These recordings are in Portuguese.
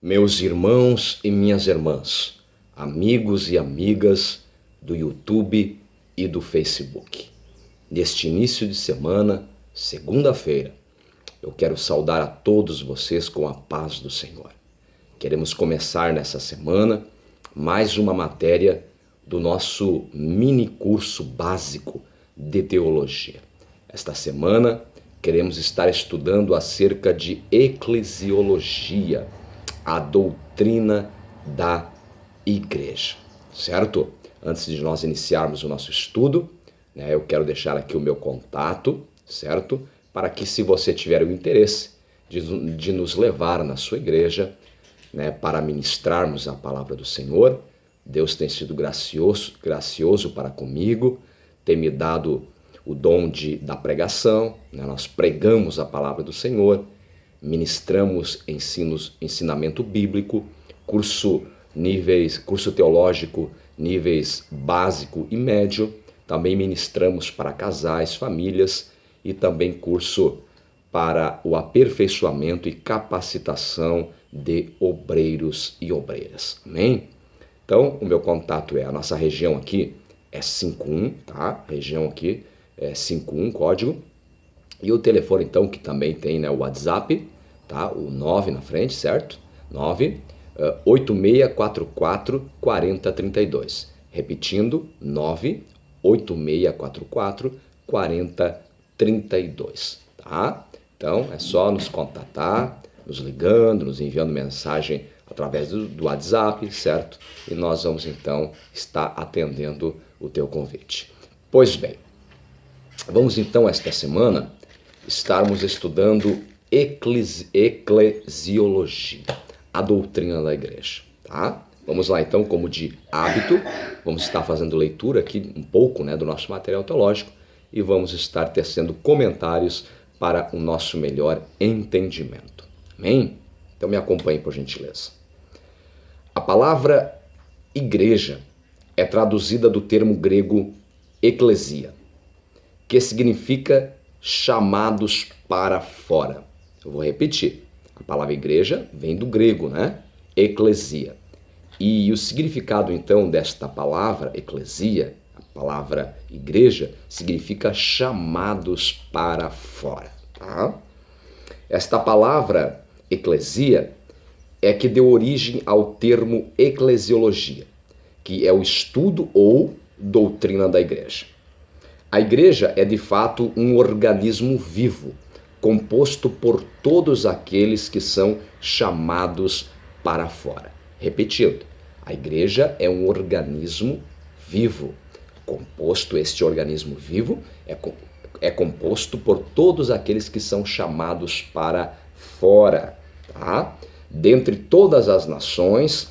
Meus irmãos e minhas irmãs, amigos e amigas do YouTube e do Facebook. Neste início de semana, segunda-feira, eu quero saudar a todos vocês com a paz do Senhor. Queremos começar nessa semana mais uma matéria do nosso mini curso básico de teologia. Esta semana queremos estar estudando acerca de eclesiologia, a doutrina da igreja, certo? Antes de nós iniciarmos o nosso estudo, eu quero deixar aqui o meu contato, certo? Para que, se você tiver o interesse de nos levar na sua igreja, para ministrarmos a palavra do Senhor, Deus tem sido gracioso para comigo, tem me dado o dom da pregação, nós pregamos a palavra do Senhor, ministramos ensinamento bíblico, curso teológico, níveis básico e médio, também ministramos para casais, famílias e também curso para o aperfeiçoamento e capacitação de obreiros e obreiras. Amém? Então, o meu contato a nossa região aqui é 51, tá? Região aqui é 51, código. E o telefone, então, que também tem o WhatsApp, tá? O 9 na frente, certo? 98644 4032. Repetindo, 98644 4032, tá? Então, é só nos contatar, nos ligando, nos enviando mensagem através do WhatsApp, certo? E nós vamos, então, estar atendendo o teu convite. Pois bem, vamos, então, esta semana, estarmos estudando eclesiologia, a doutrina da igreja, tá? Vamos lá, então, como de hábito, vamos estar fazendo leitura aqui um pouco, do nosso material teológico e vamos estar tecendo comentários para o nosso melhor entendimento. Amém? Então me acompanhe, por gentileza. A palavra igreja é traduzida do termo grego eclesia, que significa chamados para fora. Eu vou repetir. A palavra igreja vem do grego, Eclesia. E o significado, então, desta palavra, eclesia, a palavra igreja, significa chamados para fora, tá? Esta palavra, eclesia, é que deu origem ao termo eclesiologia, que é o estudo ou doutrina da igreja. A igreja é, de fato, um organismo vivo, composto por todos aqueles que são chamados para fora. Repetindo, a igreja é um organismo vivo, este organismo vivo é composto por todos aqueles que são chamados para fora, tá? Dentre todas as nações,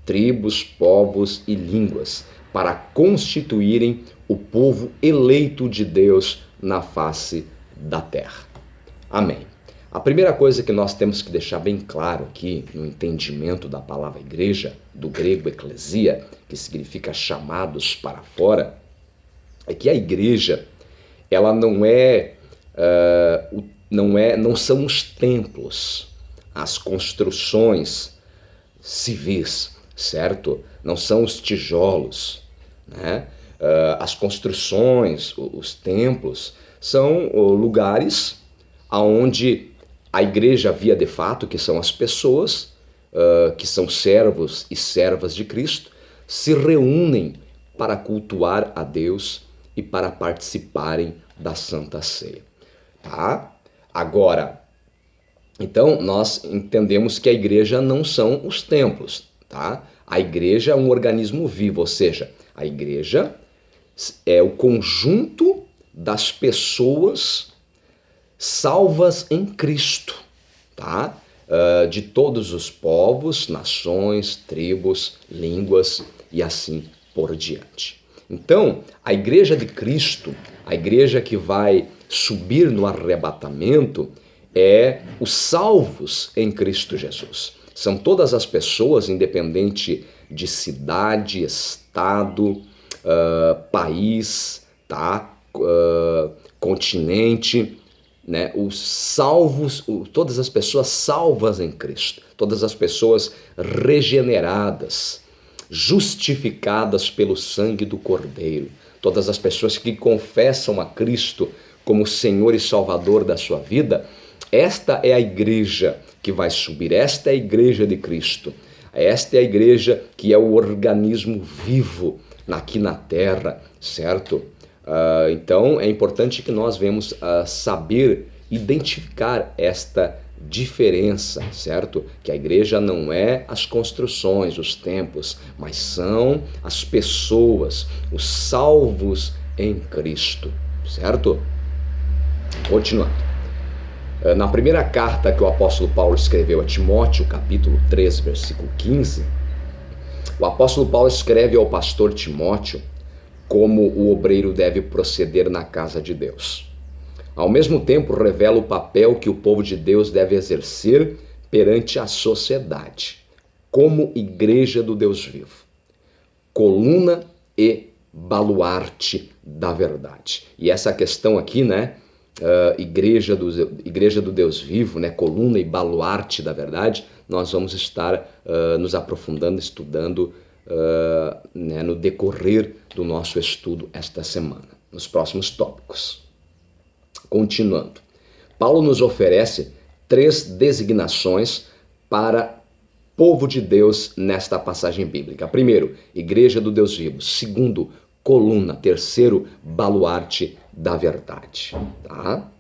tribos, povos e línguas, para constituírem o povo eleito de Deus na face da terra. Amém. A primeira coisa que nós temos que deixar bem claro aqui no entendimento da palavra igreja, do grego eclesia, que significa chamados para fora, é que a igreja, ela não são os templos, as construções civis, certo? Não são os tijolos, as construções, os templos, são lugares onde a igreja via de fato, que são as pessoas, que são servos e servas de Cristo, se reúnem para cultuar a Deus e para participarem da Santa Ceia, tá? Agora, então, nós entendemos que a igreja não são os templos, tá? A igreja é um organismo vivo, ou seja, a igreja é o conjunto das pessoas salvas em Cristo, tá? De todos os povos, nações, tribos, línguas e assim por diante. Então, a igreja de Cristo, a igreja que vai subir no arrebatamento, é os salvos em Cristo Jesus. São todas as pessoas, independente de cidade, estado, país, tá? Continente, né, os salvos, todas as pessoas salvas em Cristo, todas as pessoas regeneradas, justificadas pelo sangue do Cordeiro, todas as pessoas que confessam a Cristo como Senhor e Salvador da sua vida. Esta é a igreja que vai subir, esta é a igreja de Cristo, esta é a igreja que é o organismo vivo aqui na terra, certo? Então é importante que nós venhamos saber identificar esta diferença, certo? Que a igreja não é as construções, os templos, mas são as pessoas, os salvos em Cristo, certo? Continuando. Na primeira carta que o apóstolo Paulo escreveu a Timóteo, capítulo 3, versículo 15, o apóstolo Paulo escreve ao pastor Timóteo como o obreiro deve proceder na casa de Deus. Ao mesmo tempo, revela o papel que o povo de Deus deve exercer perante a sociedade, como igreja do Deus vivo, coluna e baluarte da verdade. E essa questão aqui, né, igreja do Deus vivo, né, coluna e baluarte da verdade, nós vamos estar nos aprofundando, estudando né, no decorrer do nosso estudo esta semana, nos próximos tópicos. Continuando, Paulo nos oferece 3 designações para povo de Deus nesta passagem bíblica. Primeiro, igreja do Deus vivo. Segundo, coluna. Terceiro, baluarte da verdade. Tá?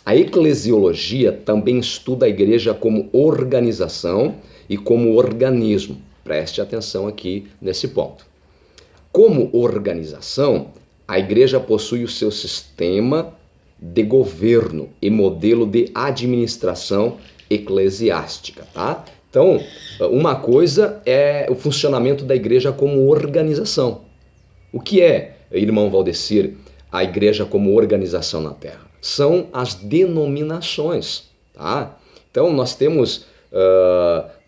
A eclesiologia também estuda a igreja como organização e como organismo. Preste atenção aqui nesse ponto. Como organização, a igreja possui o seu sistema de governo e modelo de administração eclesiástica, tá? Então, uma coisa é o funcionamento da igreja como organização. O que é, irmão Valdecir, a igreja como organização na terra? São as denominações, tá? Então, nós temos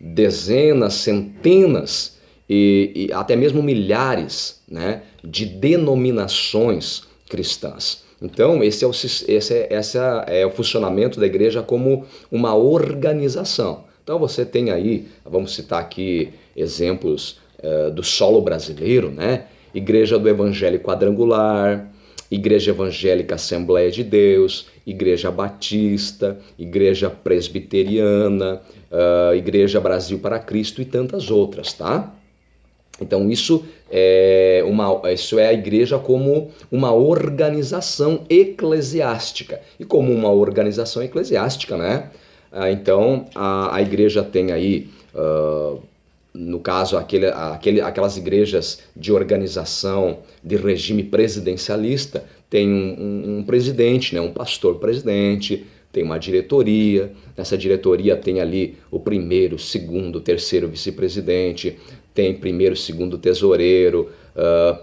dezenas, centenas e até mesmo milhares, né, de denominações cristãs. Então, esse é o funcionamento da igreja como uma organização. Então, você tem aí, vamos citar aqui exemplos do solo brasileiro, né? Igreja do Evangelho Quadrangular, Igreja Evangélica Assembleia de Deus, Igreja Batista, Igreja Presbiteriana, Igreja Brasil para Cristo e tantas outras, tá? Então isso é a igreja como uma organização eclesiástica. E como uma organização eclesiástica, né? Então a igreja tem aí, no caso, aquelas igrejas de organização de regime presidencialista, tem um presidente, né? Um pastor presidente, tem uma diretoria. Nessa diretoria tem ali o primeiro, segundo, terceiro vice-presidente, tem primeiro, segundo tesoureiro,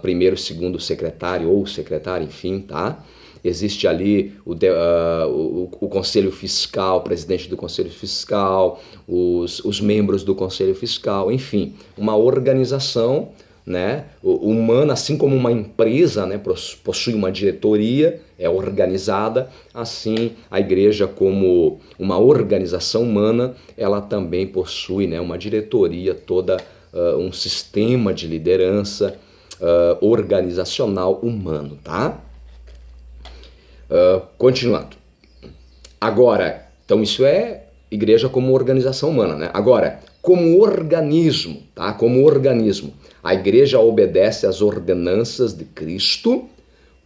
primeiro, segundo secretário ou secretário, enfim, tá? Existe ali o conselho fiscal, o presidente do conselho fiscal, os membros do conselho fiscal, enfim, uma organização, né, humana, assim como uma empresa, né, possui uma diretoria, é organizada, assim a igreja, como uma organização humana, ela também possui, né, uma diretoria, toda um sistema de liderança organizacional humano, tá? Continuando. Agora, então isso é igreja como organização humana, né? Agora, como organismo, tá? Como organismo, a igreja obedece às ordenanças de Cristo,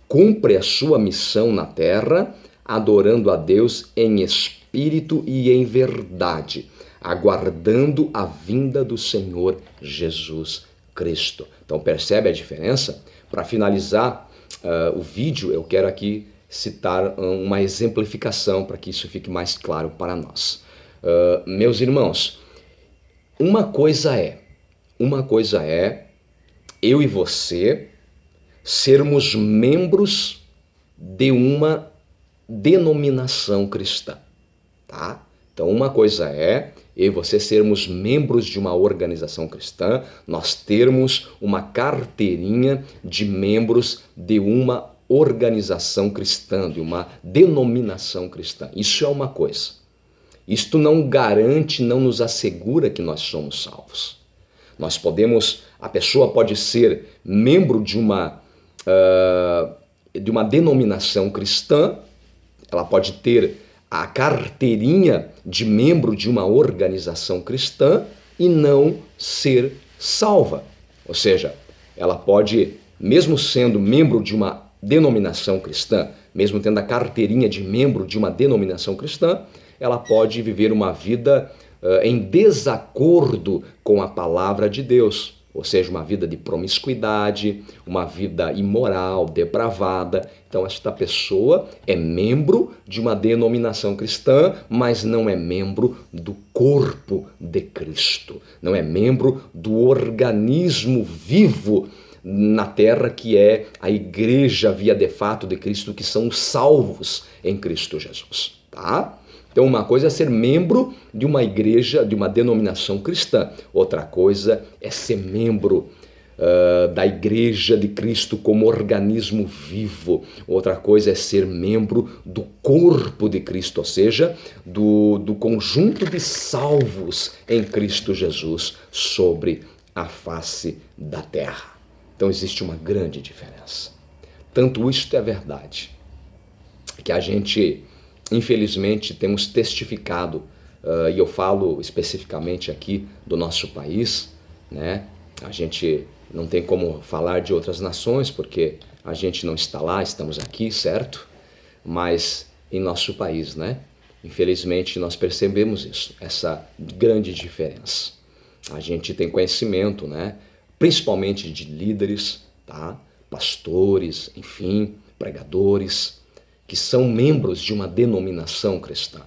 cumpre a sua missão na terra, adorando a Deus em espírito e em verdade, aguardando a vinda do Senhor Jesus Cristo. Então percebe a diferença? Para finalizar o vídeo, eu quero aqui citar uma exemplificação para que isso fique mais claro para nós. Meus irmãos, uma coisa é eu e você sermos membros de uma denominação cristã, tá? Então uma coisa é eu e você sermos membros de uma organização cristã, nós termos uma carteirinha de membros de uma organização cristã, de uma denominação cristã. Isso é uma coisa. Isto não garante, não nos assegura que nós somos salvos. A pessoa pode ser membro de uma denominação cristã, ela pode ter a carteirinha de membro de uma organização cristã e não ser salva. Ou seja, ela pode, mesmo sendo membro de uma denominação cristã, mesmo tendo a carteirinha de membro de uma denominação cristã, ela pode viver uma vida em desacordo com a palavra de Deus. Ou seja, uma vida de promiscuidade, uma vida imoral, depravada. Então, esta pessoa é membro de uma denominação cristã, mas não é membro do corpo de Cristo. Não é membro do organismo vivo na terra que é a igreja via de fato de Cristo, que são os salvos em Cristo Jesus, tá? Então, uma coisa é ser membro de uma igreja, de uma denominação cristã. Outra coisa é ser membro da igreja de Cristo como organismo vivo. Outra coisa é ser membro do corpo de Cristo, ou seja, do conjunto de salvos em Cristo Jesus sobre a face da terra. Então, existe uma grande diferença. Tanto isto é verdade, que a gente, infelizmente, temos testificado, e eu falo especificamente aqui do nosso país, né? A gente não tem como falar de outras nações, porque a gente não está lá, estamos aqui, certo? Mas em nosso país, né? Infelizmente, nós percebemos isso, essa grande diferença. A gente tem conhecimento, né? Principalmente de líderes, tá? Pastores, enfim, pregadores, que são membros de uma denominação cristã,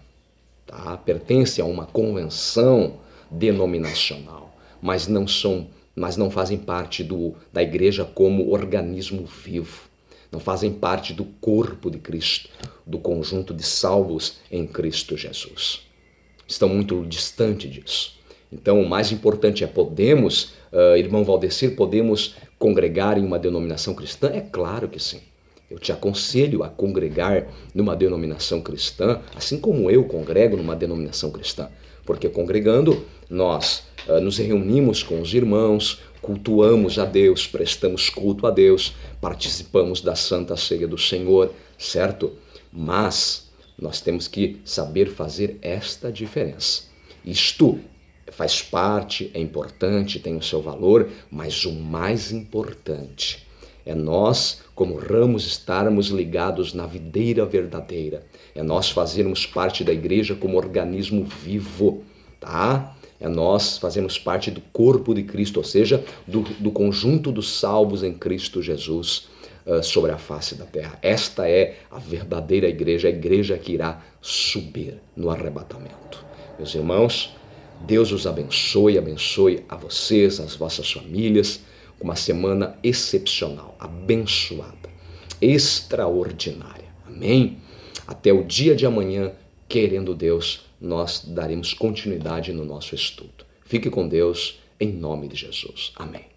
tá? Pertencem a uma convenção denominacional, mas não fazem parte da igreja como organismo vivo, não fazem parte do corpo de Cristo, do conjunto de salvos em Cristo Jesus. Estão muito distantes disso. Então, o mais importante é, irmão Valdecir, podemos congregar em uma denominação cristã? É claro que sim. Eu te aconselho a congregar numa denominação cristã, assim como eu congrego numa denominação cristã. Porque congregando, nós nos reunimos com os irmãos, cultuamos a Deus, prestamos culto a Deus, participamos da Santa Ceia do Senhor, certo? Mas nós temos que saber fazer esta diferença. Isto faz parte, é importante, tem o seu valor, mas o mais importante é nós, como ramos, estarmos ligados na videira verdadeira. É nós fazermos parte da igreja como organismo vivo, tá? É nós fazermos parte do corpo de Cristo, ou seja, do conjunto dos salvos em Cristo Jesus sobre a face da terra. Esta é a verdadeira igreja, a igreja que irá subir no arrebatamento. Meus irmãos, Deus os abençoe a vocês, as vossas famílias, com uma semana excepcional, abençoada, extraordinária. Amém? Até o dia de amanhã, querendo Deus, nós daremos continuidade no nosso estudo. Fique com Deus, em nome de Jesus. Amém.